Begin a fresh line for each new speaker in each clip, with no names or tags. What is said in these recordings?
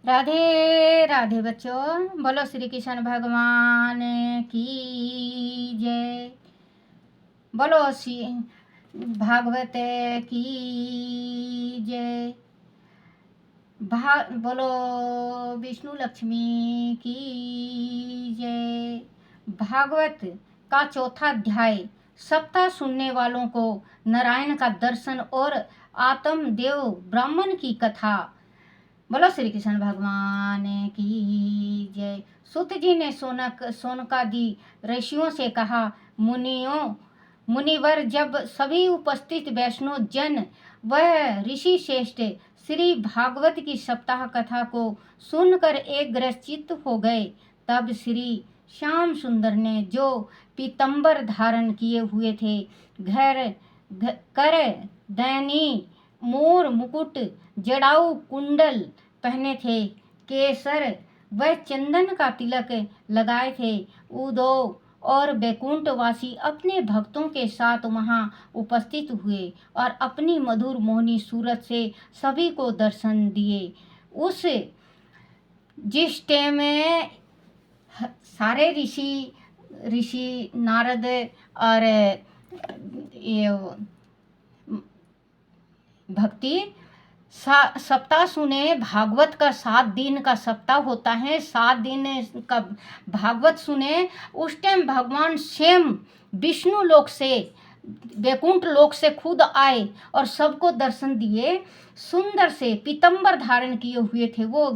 राधे राधे बच्चों, बोलो श्री कृष्ण भगवान की जय। बोलो श्री भागवत की जय। बोलो विष्णु लक्ष्मी की जय। भागवत का चौथा अध्याय सप्ताह सुनने वालों को नारायण का दर्शन और आत्मदेव ब्राह्मण की कथा। बोलो श्री कृष्ण भगवान की जय। सूत जी ने सोनकादि ऋषियों से कहा, मुनिवर, जब सभी उपस्थित वैष्णव जन वह ऋषि श्रेष्ठ श्री भागवत की सप्ताह कथा को सुनकर एकग्रचित्त हो गए, तब श्री श्याम सुंदर ने जो पीतंबर धारण किए हुए थे, कर दैनी मोर मुकुट, जड़ाऊ कुंडल पहने थे, केसर व चंदन का तिलक लगाए थे, उदो और बैकुंठवासी अपने भक्तों के साथ वहां उपस्थित हुए और अपनी मधुर मोहनी सूरत से सभी को दर्शन दिए। उस जिस टाइम में सारे ऋषि नारद और ये भक्ति सप्ताह सुने। भागवत का 7 दिन का सप्ताह होता है, 7 दिन का भागवत सुने। उस टाइम भगवान स्वयं विष्णु लोक से, वैकुंठ लोक से खुद आए और सबको दर्शन दिए। सुंदर से पीतंबर धारण किए हुए थे वो,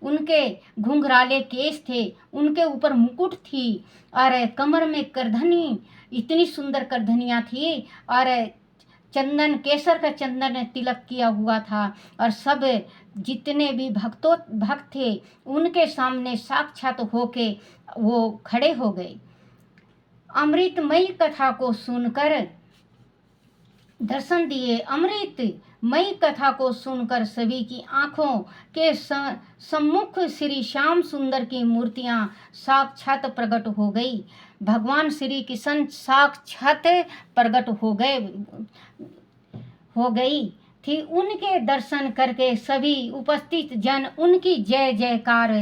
उनके घुंघराले केस थे, उनके ऊपर मुकुट थी और कमर में करधनी, इतनी सुंदर करधनियाँ थी और चंदन, केसर का चंदन तिलक किया हुआ था और सब जितने भी भक्त थे उनके सामने साक्षात होके वो खड़े हो गए। अमृतमयी कथा को सुनकर दर्शन दिए। अमृतमयी कथा को सुनकर सभी की आंखों के सम्मुख श्री श्याम सुंदर की मूर्तियां साक्षात प्रकट हो गई। भगवान श्री कृष्ण साक्षात प्रकट हो गई थी। उनके दर्शन करके सभी उपस्थित जन उनकी जय जयकार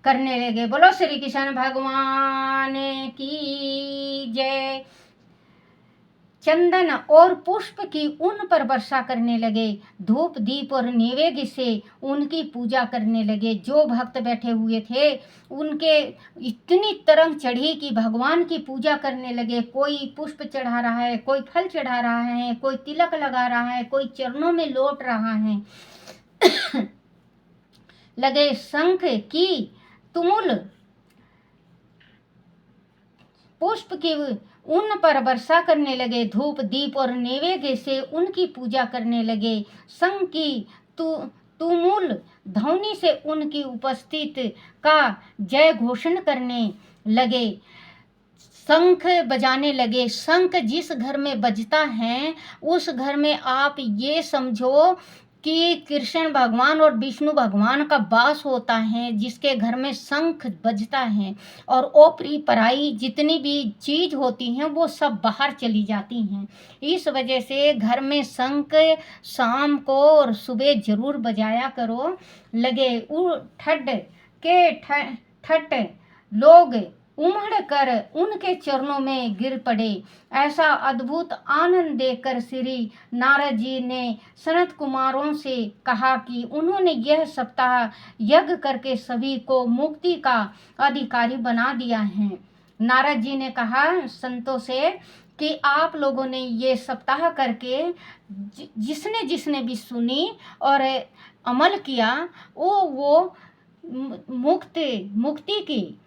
करने लगे। बोलो श्री कृष्ण भगवान की जय। चंदन और पुष्प की उन पर वर्षा करने लगे, धूप दीप और नैवेद्य से उनकी पूजा करने लगे। जो भक्त बैठे हुए थे उनके इतनी तरंग चढ़ी कि भगवान की पूजा करने लगे। कोई पुष्प चढ़ा रहा है, कोई फल चढ़ा रहा है, कोई तिलक लगा रहा है, कोई चरणों में लौट रहा है। लगे शंख की तुमुल पुष्प की उन पर वर्षा करने लगे, धूप दीप और नैवेद्य से उनकी पूजा करने लगे। शंख की तुमुल ध्वनि से उनकी उपस्थित का जय घोषण करने लगे, शंख बजाने लगे। शंख जिस घर में बजता है उस घर में आप ये समझो कि कृष्ण भगवान और विष्णु भगवान का वास होता है। जिसके घर में शंख बजता है और ओपरी पराई जितनी भी चीज होती हैं वो सब बाहर चली जाती हैं। इस वजह से घर में शंख शाम को और सुबह जरूर बजाया करो। लगे ठट लोग उमड़ कर उनके चरणों में गिर पड़े। ऐसा अद्भुत आनंद देखकर श्री नारद जी ने सनत कुमारों से कहा कि उन्होंने यह सप्ताह यज्ञ करके सभी को मुक्ति का अधिकारी बना दिया है। नारद जी ने कहा संतों से कि आप लोगों ने ये सप्ताह करके जिसने जिसने भी सुनी और अमल किया वो मुक्ति की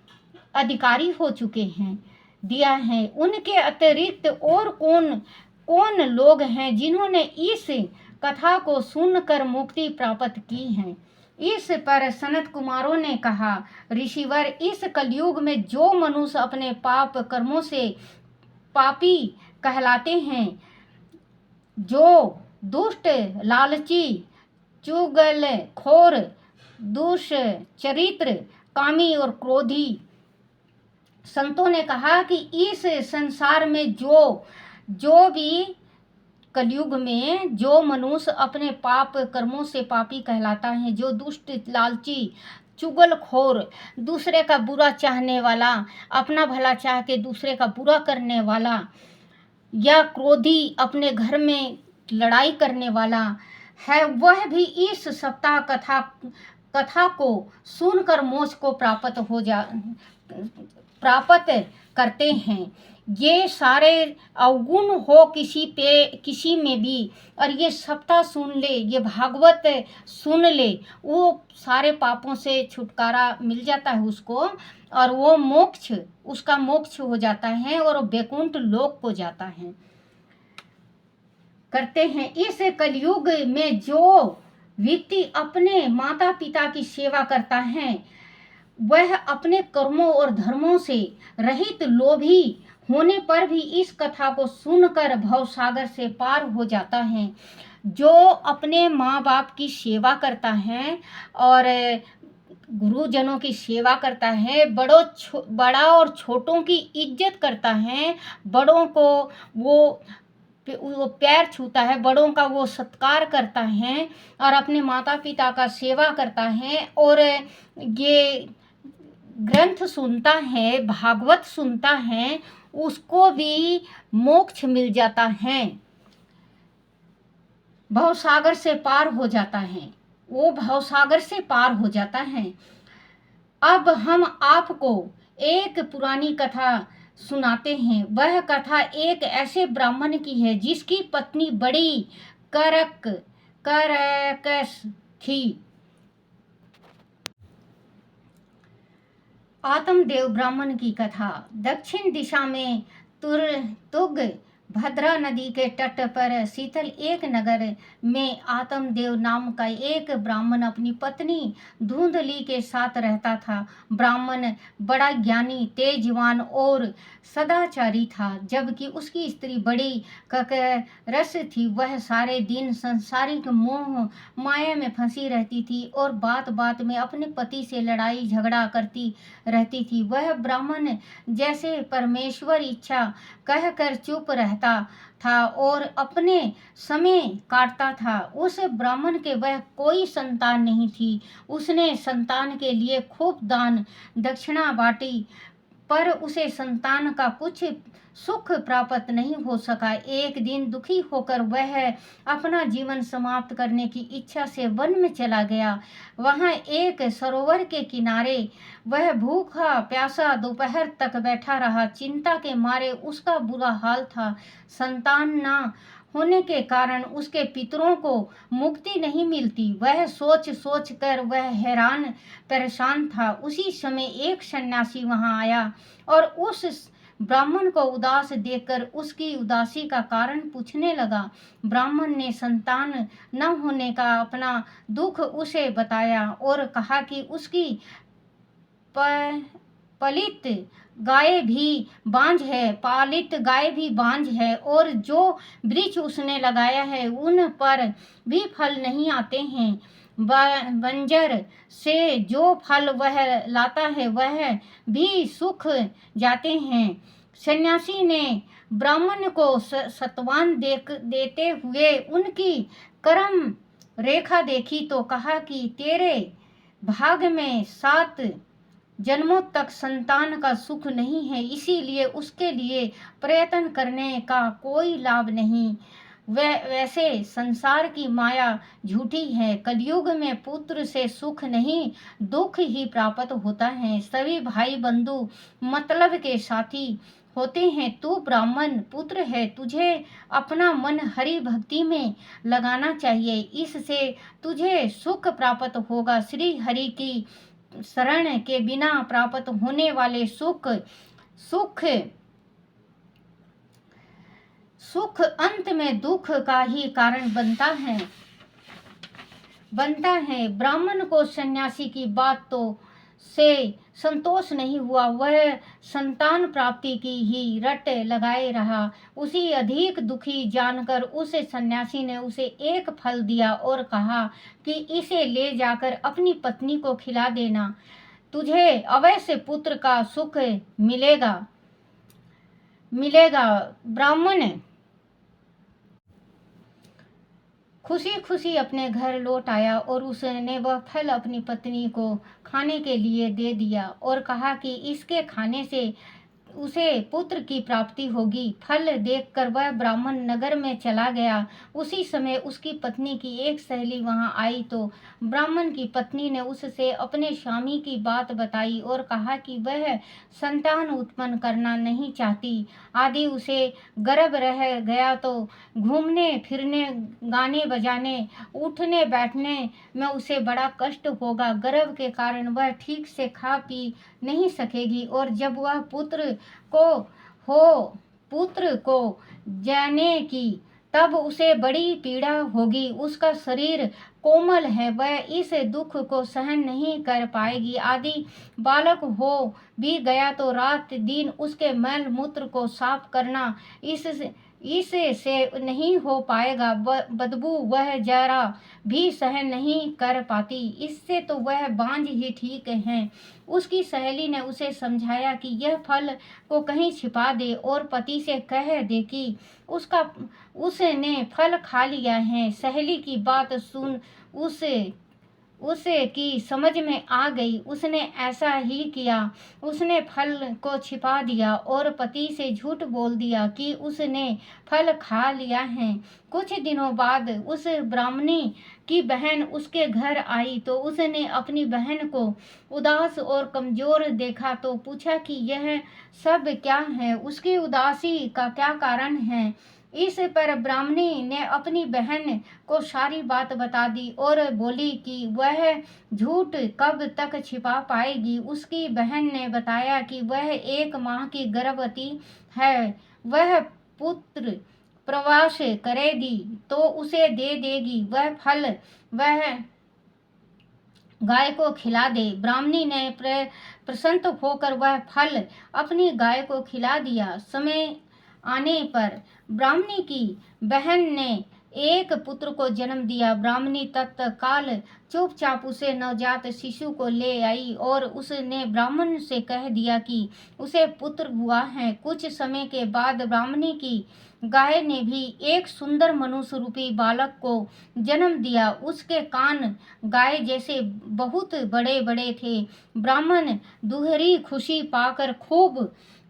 अधिकारी हो चुके हैं, दिया है। उनके अतिरिक्त और कौन लोग हैं जिन्होंने इस कथा को सुनकर मुक्ति प्राप्त की है। इस पर सनत कुमारों ने कहा, ऋषिवर, इस कलयुग में जो मनुष्य अपने पाप कर्मों से पापी कहलाते हैं, जो दुष्ट, लालची, चुगलखोर, दुष्चरित्र, कामी और क्रोधी, संतों ने कहा कि इस संसार में जो भी कलयुग में जो मनुष्य अपने पाप कर्मों से पापी कहलाता है, जो दुष्ट, लालची, चुगलखोर, दूसरे का बुरा चाहने वाला, अपना भला चाह के दूसरे का बुरा करने वाला, या क्रोधी, अपने घर में लड़ाई करने वाला है, वह भी इस सप्ताह कथा को सुनकर मोक्ष को प्राप्त करते हैं। ये सारे अवगुण हो किसी में भी, और ये सप्ताह सुन ले, ये भागवत सुन ले, वो सारे पापों से छुटकारा मिल जाता है उसको, और वो उसका मोक्ष हो जाता है और वैकुंठ लोक को जाता है करते हैं। इस कलयुग में जो व्यक्ति अपने माता पिता की सेवा करता है, वह अपने कर्मों और धर्मों से रहित लोभी होने पर भी इस कथा को सुनकर भवसागर से पार हो जाता है। जो अपने माँ बाप की सेवा करता है और गुरुजनों की सेवा करता है, बड़ा और छोटों की इज्जत करता है, बड़ों को वो पैर छूता है, बड़ों का वो सत्कार करता है, और अपने माता पिता का सेवा करता है, और ये ग्रंथ सुनता है, भागवत सुनता है, उसको भी मोक्ष मिल जाता है, भवसागर से पार हो जाता है, वो भवसागर से पार हो जाता है। अब हम आपको एक पुरानी कथा सुनाते हैं। वह कथा एक ऐसे ब्राह्मण की है जिसकी पत्नी बड़ी करकश थी। आत्मदेव ब्राह्मण की कथा। दक्षिण दिशा में तुग भद्रा नदी के तट पर शीतल एक नगर में आत्मदेव नाम का एक ब्राह्मण अपनी पत्नी धुंधली के साथ रहता था। ब्राह्मण बड़ा ज्ञानी, तेजवान और सदाचारी था, जबकि उसकी स्त्री बड़ी ककरस थी। वह सारे दिन संसारिक मोह माया में फंसी रहती थी और बात बात में अपने पति से लड़ाई झगड़ा करती रहती थी। वह ब्राह्मण जैसे परमेश्वर इच्छा कहकर चुप रहता था और अपने समय काटता था। उस ब्राह्मण के वह कोई संतान नहीं थी। उसने संतान के लिए खूब दान दक्षिणा बांटी, पर उसे संतान का कुछ सुख प्राप्त नहीं हो सका। एक दिन दुखी होकर वह अपना जीवन समाप्त करने की इच्छा से वन में चला गया। वहां एक सरोवर के किनारे वह भूखा प्यासा दोपहर तक बैठा रहा। चिंता के मारे उसका बुरा हाल था। संतान न होने के कारण उसके पितरों को मुक्ति नहीं मिलती। वह सोच सोच कर वह हैरान परेशान था। उसी समय एक सन्यासी वहां आया और उस ब्राह्मण को उदास देखकर उसकी उदासी का कारण पूछने लगा। ब्राह्मण ने संतान न होने का अपना दुख उसे बताया और कहा कि उसकी पालित गाय भी बांझ है और जो वृक्ष उसने लगाया है उन पर भी फल नहीं आते हैं। बंजर से जो फल वह लाता है वह भी सूख जाते हैं। सन्यासी ने ब्राह्मण को सत्वान देते हुए उनकी कर्म रेखा देखी तो कहा कि तेरे भाग में 7 जन्मों तक संतान का सुख नहीं है, इसीलिए उसके लिए प्रयत्न करने का कोई लाभ नहीं। वैसे संसार की माया झूठी है। कलयुग में पुत्र से सुख नहीं, दुख ही प्राप्त होता है। सभी भाई बंधु मतलब के साथी होते हैं। तू ब्राह्मण पुत्र है, तुझे अपना मन हरि भक्ति में लगाना चाहिए, इससे तुझे सुख प्राप्त होगा। श्री हरि की शरण के बिना प्राप्त होने वाले सुख अंत में दुख का ही कारण बनता है। ब्राह्मण को सन्यासी की बात तो से संतोष नहीं हुआ। वह संतान प्राप्ति की ही रट लगाए रहा। उसी अधिक दुखी जानकर उस सन्यासी ने उसे एक फल दिया और कहा कि इसे ले जाकर अपनी पत्नी को खिला देना, तुझे अवश्य पुत्र का सुख मिलेगा। ब्राह्मण खुशी खुशी अपने घर लौट आया और उसने वह फल अपनी पत्नी को खाने के लिए दे दिया और कहा कि इसके खाने से उसे पुत्र की प्राप्ति होगी। फल देखकर वह ब्राह्मण नगर में चला गया। उसी समय उसकी पत्नी की एक सहेली वहां आई तो ब्राह्मण की पत्नी ने उससे अपने स्वामी की बात बताई और कहा कि वह संतान उत्पन्न करना नहीं चाहती आदि। उसे गर्भ रह गया तो घूमने फिरने, गाने बजाने, उठने बैठने में उसे बड़ा कष्ट होगा। गर्भ के कारण वह ठीक से खा पी नहीं सकेगी और जब वह पुत्र को जाने की तब उसे बड़ी पीड़ा होगी। उसका शरीर कोमल है, वह इस दुख को सहन नहीं कर पाएगी आदि। बालक हो भी गया तो रात दिन उसके मैल मूत्र को साफ करना इससे नहीं हो पाएगा। बदबू वह जरा भी सहन नहीं कर पाती, इससे तो वह बांझ ही ठीक है। उसकी सहेली ने उसे समझाया कि यह फल को कहीं छिपा दे और पति से कह दे कि उसने फल खा लिया है। सहेली की बात सुन उसे की समझ में आ गई। उसने ऐसा ही किया। उसने फल को छिपा दिया और पति से झूठ बोल दिया कि उसने फल खा लिया है। कुछ दिनों बाद उस ब्राह्मणी की बहन उसके घर आई तो उसने अपनी बहन को उदास और कमजोर देखा तो पूछा कि यह सब क्या है, उसकी उदासी का क्या कारण है। इस पर ब्राह्मणी ने अपनी बहन को सारी बात बता दी और बोली कि वह झूठ कब तक छिपा पाएगी। उसकी बहन ने बताया कि वह 1 माह की गर्भवती है, वह पुत्र प्रवास करेगी तो उसे दे देगी। वह फल वह गाय को खिला दे। ब्राह्मणी ने प्रसन्न होकर वह फल अपनी गाय को खिला दिया। समय आने पर ब्राह्मणी की बहन ने एक पुत्र को जन्म दिया। ब्राह्मणी तत्काल चुपचाप उसे नवजात शिशु को ले आई और उसने ब्राह्मण से कह दिया कि उसे पुत्र हुआ है। कुछ समय के बाद ब्राह्मणी की गाय ने भी एक सुंदर मनुष्य रूपी बालक को जन्म दिया। उसके कान गाय जैसे बहुत बड़े बड़े थे। ब्राह्मण दुहरी खुशी पाकर खूब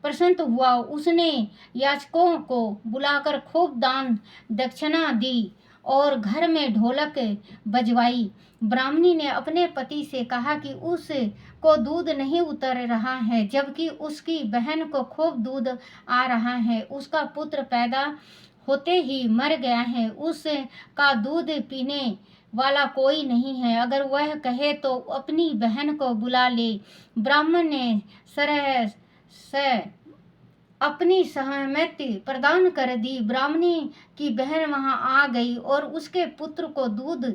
प्रसन्न हुआ। उसने याचकों को बुलाकर खूब दान दक्षिणा दी और घर में ढोलक बजवाई। ब्राह्मणी ने अपने पति से कहा कि उसको दूध नहीं उतर रहा है जबकि उसकी बहन को खूब दूध आ रहा है। उसका पुत्र पैदा होते ही मर गया है। उसका दूध पीने वाला कोई नहीं है, अगर वह कहे तो अपनी बहन को बुला ले। ब्राह्मण ने सरह से अपनी सहमति प्रदान कर दी। ब्राह्मणी की बहन वहां आ गई और उसके पुत्र को दूध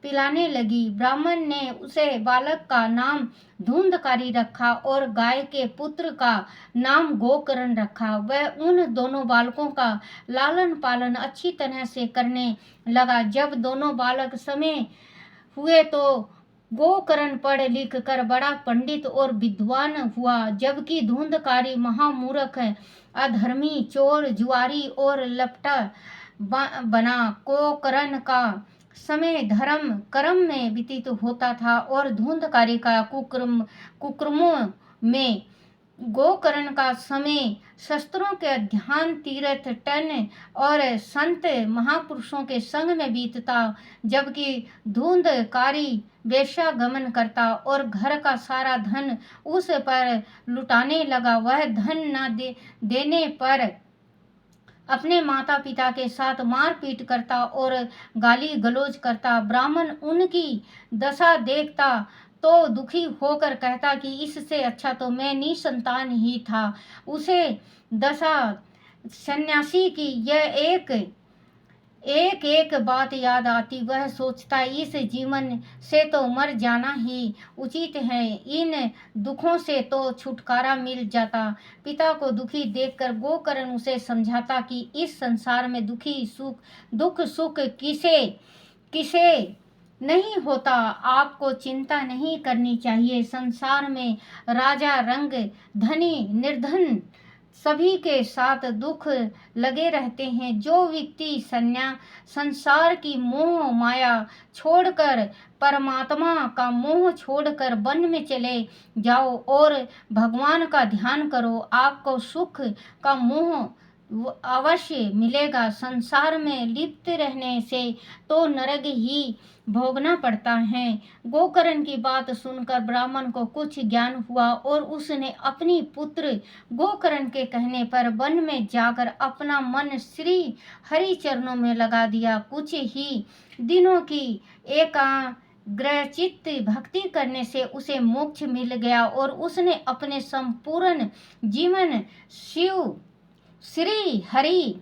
पिलाने लगी। ब्राह्मण ने उसे बालक का नाम धुंधकारी रखा और गाय के पुत्र का नाम गोकर्ण रखा। वह उन दोनों बालकों का लालन पालन अच्छी तरह से करने लगा। जब दोनों बालक समय हुए तो गोकर्ण पढ़ लिख कर बड़ा पंडित और विद्वान हुआ, जबकि धुंधकारी महामूर्ख, अधर्मी, चोर, जुआरी और लपटा बना। गोकर्ण का समय धर्म कर्म में व्यतीत होता था और धुंधकारी का कुकर्मों में। गोकर्ण का समय शस्त्रों के अध्ययन, तीर्थ टन और संत महापुरुषों के संग में बीतता, जबकि धुंधकारी वेश्यागमन करता और घर का सारा धन उस पर लुटाने लगा। वह धन न देने पर अपने माता पिता के साथ मारपीट करता और गाली गलौज करता। ब्राह्मण उनकी दशा देखता तो दुखी होकर कहता कि इससे अच्छा तो मैं निसंतान ही था। उसे दशा सन्यासी की यह एक बात याद आती। वह सोचता इस जीवन से तो मर जाना ही उचित है, इन दुखों से तो छुटकारा मिल जाता। पिता को दुखी देखकर गोकर्ण उसे समझाता कि इस संसार में दुख सुख किसे नहीं होता, आपको चिंता नहीं करनी चाहिए। संसार में राजा, रंग, धनी, निर्धन, सभी के साथ दुख लगे रहते हैं। जो व्यक्ति संसार की मोह माया छोड़कर परमात्मा का मोह छोड़कर वन में चले जाओ और भगवान का ध्यान करो, आपको सुख का मोह अवश्य मिलेगा। संसार में लिप्त रहने से तो नरक ही भोगना पड़ता है। गोकर्ण की बात सुनकर ब्राह्मण को कुछ ज्ञान हुआ और उसने अपनी पुत्र गोकर्ण के कहने पर वन में जाकर अपना मन श्री हरि चरणों में लगा दिया। कुछ ही दिनों की एकाग्रचित्त भक्ति करने से उसे मोक्ष मिल गया और उसने अपने संपूर्ण जीवन शिव श्री हरि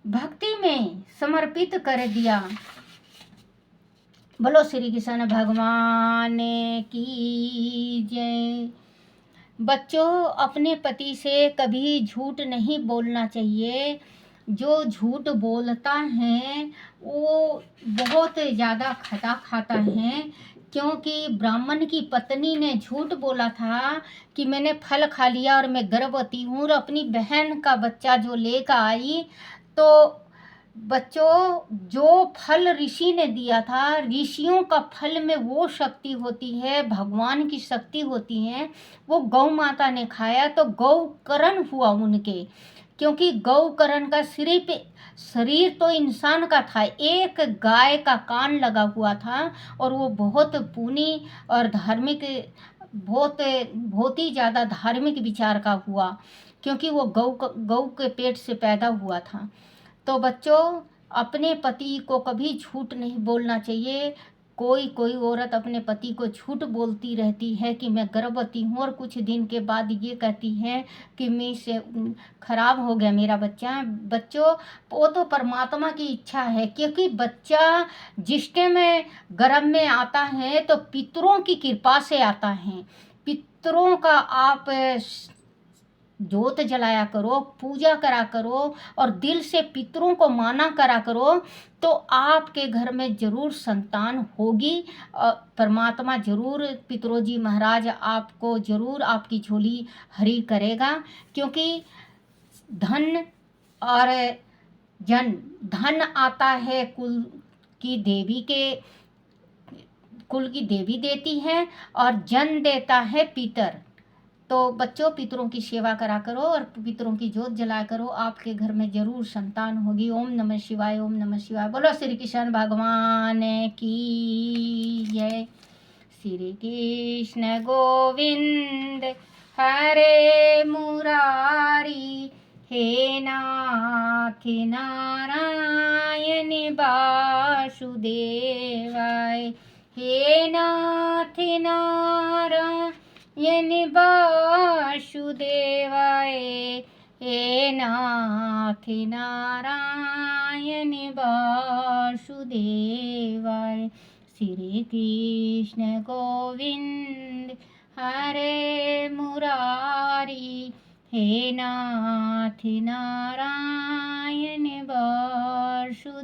भक्ति में समर्पित कर दिया। बोलो श्री कृष्ण भगवान की जय। बच्चों, अपने पति से कभी झूठ नहीं बोलना चाहिए। जो झूठ बोलता है वो बहुत ज़्यादा खता खाता है, क्योंकि ब्राह्मण की पत्नी ने झूठ बोला था कि मैंने फल खा लिया और मैं गर्भवती हूँ, और अपनी बहन का बच्चा जो लेकर आई। तो बच्चों, जो फल ऋषि ने दिया था, ऋषियों का फल में वो शक्ति होती है, भगवान की शक्ति होती है, वो गौ माता ने खाया तो गौकर्ण हुआ उनके। क्योंकि गौकर्ण का शरीर तो इंसान का था, एक गाय का कान लगा हुआ था, और वो बहुत पुण्य और धार्मिक, बहुत ही ज़्यादा धार्मिक विचार का हुआ, क्योंकि वो गौ के पेट से पैदा हुआ था। तो बच्चों, अपने पति को कभी झूठ नहीं बोलना चाहिए। कोई औरत अपने पति को झूठ बोलती रहती है कि मैं गर्भवती हूँ, और कुछ दिन के बाद ये कहती है कि मैं से खराब हो गया मेरा बच्चा। बच्चों, वो तो परमात्मा की इच्छा है, क्योंकि बच्चा जिस टाइम गर्भ में आता है तो पितरों की कृपा से आता है। पितरों का आप जोत जलाया करो, पूजा करा करो, और दिल से पितरों को माना करा करो, तो आपके घर में जरूर संतान होगी। परमात्मा जरूर, पितरोजी महाराज आपको जरूर आपकी झोली हरी करेगा। क्योंकि धन और धन आता है कुल की देवी देती है, और जन देता है पितर। तो बच्चों, पितरों की सेवा करा करो और पितरों की जोत जलाया करो, आपके घर में जरूर संतान होगी। ओम नमः शिवाय, ओम नमः शिवाय। बोलो श्री कृष्ण भगवान की जय। श्री कृष्ण गोविंद हरे मुरारी, हे नाथ नारायण वासुदेवाय, हे नाथ नारायण वासुदेवाय, हे नाथ नारायण वासुदेवाय। श्री कृष्ण गोविंद हरे मुरारी, हे नाथ नारायण वासुदेवाय।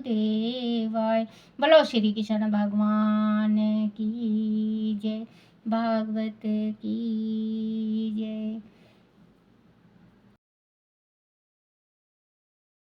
बोलो श्री कृष्ण भगवान की जय, भागवत की जय।